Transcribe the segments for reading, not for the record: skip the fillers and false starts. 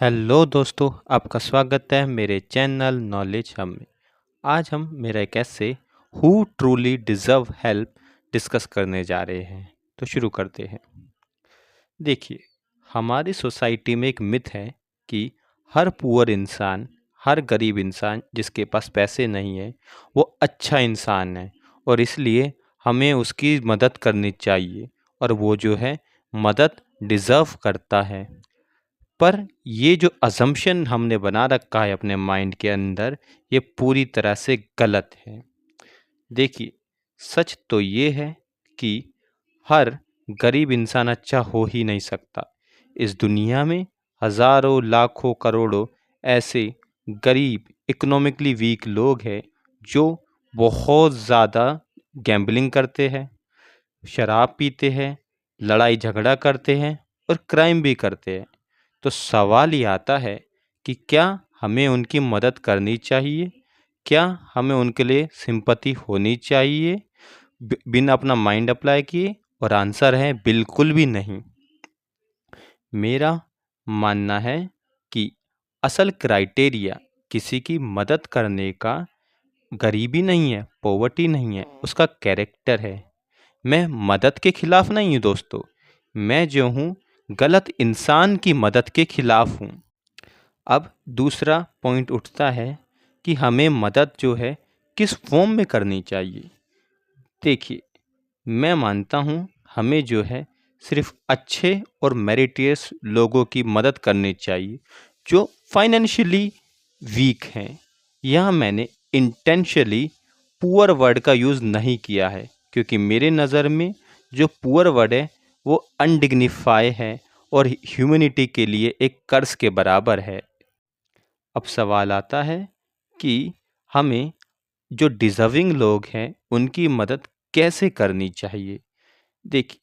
Hello दोस्तों, आपका स्वागत है मेरे चैनल नॉलेज हब में। आज हम मेरा एक ऐसे who truly deserve help discuss करने जा रहे हैं। तो शुरू करते हैं। देखिए, हमारी सोसाइटी में एक मिथ है कि हर पुअर इंसान, हर गरीब इंसान जिसके पास पैसे नहीं है वो अच्छा इंसान है और इसलिए हमें उसकी मदद करनी चाहिए और वो जो है मदद डिज़र्व करता है। पर ये जो असम्पशन हमने बना रखा है अपने माइंड के अंदर, ये पूरी तरह से गलत है। देखिए, सच तो ये है कि हर गरीब इंसान अच्छा हो ही नहीं सकता। इस दुनिया में हज़ारों, लाखों, करोड़ों ऐसे गरीब, इकोनॉमिकली वीक लोग हैं जो बहुत ज़्यादा गैम्बलिंग करते हैं, शराब पीते हैं, लड़ाई झगड़ा करते हैं और क्राइम भी करते हैं। तो सवाल ये आता है कि क्या हमें उनकी मदद करनी चाहिए? क्या हमें उनके लिए सिंपैथी होनी चाहिए बिना अपना माइंड अप्लाई किए? और आंसर है बिल्कुल भी नहीं। मेरा मानना है कि असल क्राइटेरिया किसी की मदद करने का गरीबी नहीं है, पॉवर्टी नहीं है, उसका कैरेक्टर है। मैं मदद के खिलाफ नहीं हूँ दोस्तों, मैं जो हूँ गलत इंसान की मदद के खिलाफ हूँ। अब दूसरा पॉइंट उठता है कि हमें मदद जो है किस फॉर्म में करनी चाहिए। देखिए, मैं मानता हूँ हमें जो है सिर्फ अच्छे और मेरिटियस लोगों की मदद करनी चाहिए जो फाइनेंशियली वीक हैं। यहाँ मैंने इंटेंशली पुअर वर्ड का यूज़ नहीं किया है क्योंकि मेरे नज़र में जो पुअर वर्ड है वो अनडिग्निफाई है और ह्यूमैनिटी के लिए एक कर्ज के बराबर है। अब सवाल आता है कि हमें जो डिज़र्विंग लोग हैं उनकी मदद कैसे करनी चाहिए। देखिए,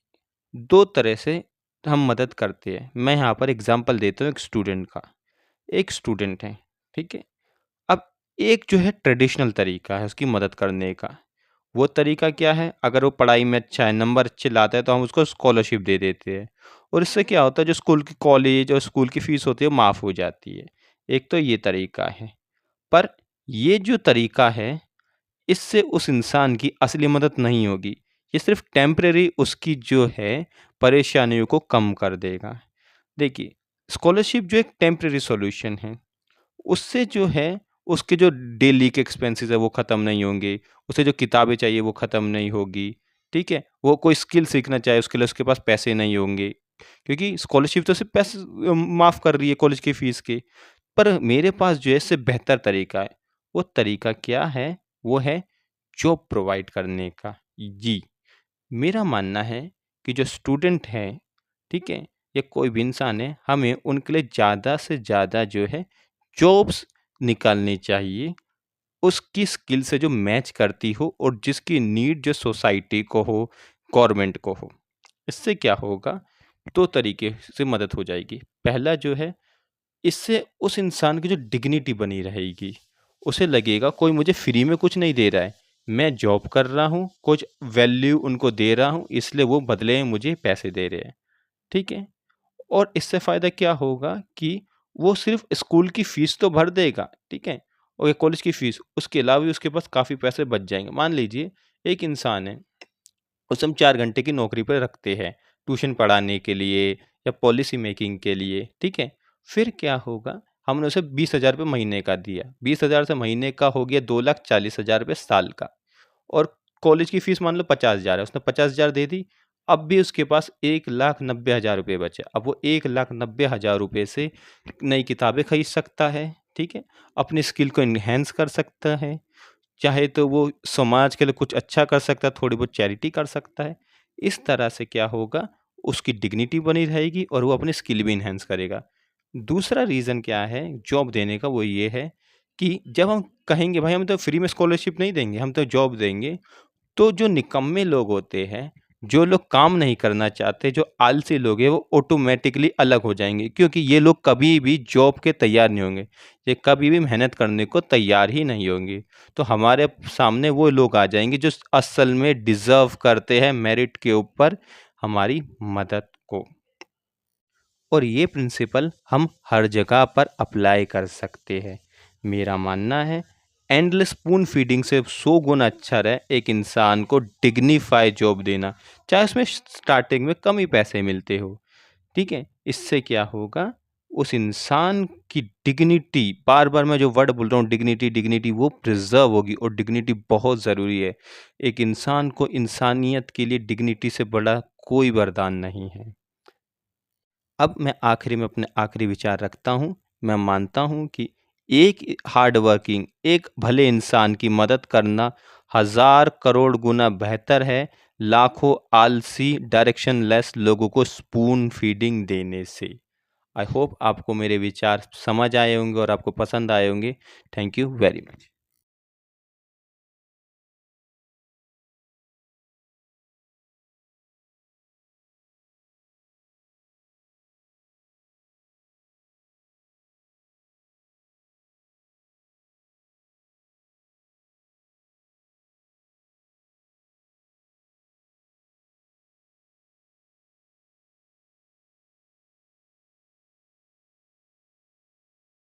दो तरह से हम मदद करते हैं। मैं यहाँ पर एग्जांपल देता हूँ एक स्टूडेंट का। एक स्टूडेंट है, ठीक है। अब एक जो है ट्रेडिशनल तरीका है उसकी मदद करने का। वो तरीका क्या है? अगर वो पढ़ाई में अच्छा है, नंबर अच्छे लाता है तो हम उसको स्कॉलरशिप दे देते हैं और इससे क्या होता है जो स्कूल की कॉलेज और स्कूल की फ़ीस होती है वो माफ़ हो जाती है। एक तो ये तरीका है। पर ये जो तरीका है, इससे उस इंसान की असली मदद नहीं होगी। ये सिर्फ़ टेम्परेरी उसकी जो है परेशानियों को कम कर देगा। देखिए, स्कॉलरशिप जो एक टेम्परेरी सॉल्यूशन है, उससे जो है उसके जो डेली के एक्सपेंसेस है वो ख़त्म नहीं होंगे, उसे जो किताबें चाहिए वो ख़त्म नहीं होगी, ठीक है? वो कोई स्किल सीखना चाहे उसके लिए उसके पास पैसे नहीं होंगे, क्योंकि स्कॉलरशिप तो सिर्फ़ पैसे माफ़ कर रही है कॉलेज की फ़ीस के। पर मेरे पास जो है इससे बेहतर तरीका है। वो तरीका क्या है? वो है जॉब प्रोवाइड करने का। जी, मेरा मानना है कि जो स्टूडेंट हैं, ठीक है? या कोई भी इंसान है, हमें उनके लिए ज़्यादा से ज़्यादा जो है जॉब्स निकालनी चाहिए, उसकी स्किल से जो मैच करती हो और जिसकी नीड जो सोसाइटी को हो, गवर्नमेंट को हो। इससे क्या होगा? 2 तरीके से मदद हो जाएगी। पहला जो है, इससे उस इंसान की जो डिग्निटी बनी रहेगी। उसे लगेगा कोई मुझे फ्री में कुछ नहीं दे रहा है। मैं जॉब कर रहा हूँ, कुछ वैल्यू उनको दे रहा हूँ, इसलिए वो बदले में मुझे पैसे दे रहे हैं। ठीक है? और इससे फ़ायदा क्या होगा कि वो सिर्फ़ स्कूल की फ़ीस तो भर देगा, ठीक है? और ये कॉलेज की फ़ीस, उसके अलावा भी उसके पास काफ़ी पैसे बच जाएँगे। मान लीजिए एक इंसान है, उसे हम 4 घंटे की नौकरी पे रखते हैं, ट्यूशन पढ़ाने के लिए या पॉलिसी मेकिंग के लिए, ठीक है? फिर क्या होगा, हमने उसे 20,000 रुपए महीने का दिया, 20,000 से महीने का हो गया 2,40,000 रुपए साल का और कॉलेज की फ़ीस मान लो 50,000 है, उसने 50,000 दे दी, अब भी उसके पास 1,90,000 रुपए बचे। अब वो 1,90,000 रुपए से नई किताबें खरीद सकता है, ठीक है? अपनी स्किल को एनहांस कर सकता है, चाहे तो वो समाज के लिए कुछ अच्छा कर सकता है, थोड़ी बहुत चैरिटी कर सकता है। इस तरह से क्या होगा, उसकी डिग्निटी बनी रहेगी और वो अपनी स्किल भी एनहांस करेगा। दूसरा रीज़न क्या है जॉब देने का, वो ये है कि जब हम कहेंगे भाई हम तो फ्री में स्कॉलरशिप नहीं देंगे, हम तो जॉब देंगे, तो जो निकम्मे लोग होते हैं, जो लोग काम नहीं करना चाहते, जो आलसी लोग हैं, वो ऑटोमैटिकली अलग हो जाएँगे क्योंकि ये लोग कभी भी जॉब के तैयार नहीं होंगे। ये कभी भी मेहनत करने को तैयार ही नहीं होंगे। तो हमारे सामने वो लोग आ जाएँगे जो असल में डिज़र्व करते हैं मेरिट के ऊपर हमारी मदद को। और ये प्रिंसिपल हम हर जगह पर अप्लाई कर सकते हैं। मेरा मानना है एंडलेस स्पून फीडिंग से 100 गुना अच्छा है एक इंसान को डिग्निफाई जॉब देना, चाहे उसमें स्टार्टिंग में कम ही पैसे मिलते हो। ठीक है, इससे क्या होगा, उस इंसान की डिग्निटी, बार बार मैं जो वर्ड बोल रहा हूँ डिग्निटी डिग्निटी, वो प्रिजर्व होगी और डिग्निटी बहुत ज़रूरी है। एक इंसान को इंसानियत के लिए डिग्निटी से बड़ा कोई वरदान नहीं है। अब मैं आखिरी में अपने आखिरी विचार रखता हूँ। मैं मानता हूँ कि एक हार्ड वर्किंग, एक भले इंसान की मदद करना 1000 करोड़ गुना बेहतर है लाखों आलसी डायरेक्शनलेस लोगों को स्पून फीडिंग देने से। आई होप आपको मेरे विचार समझ आए होंगे और आपको पसंद आए होंगे। Thank you very much.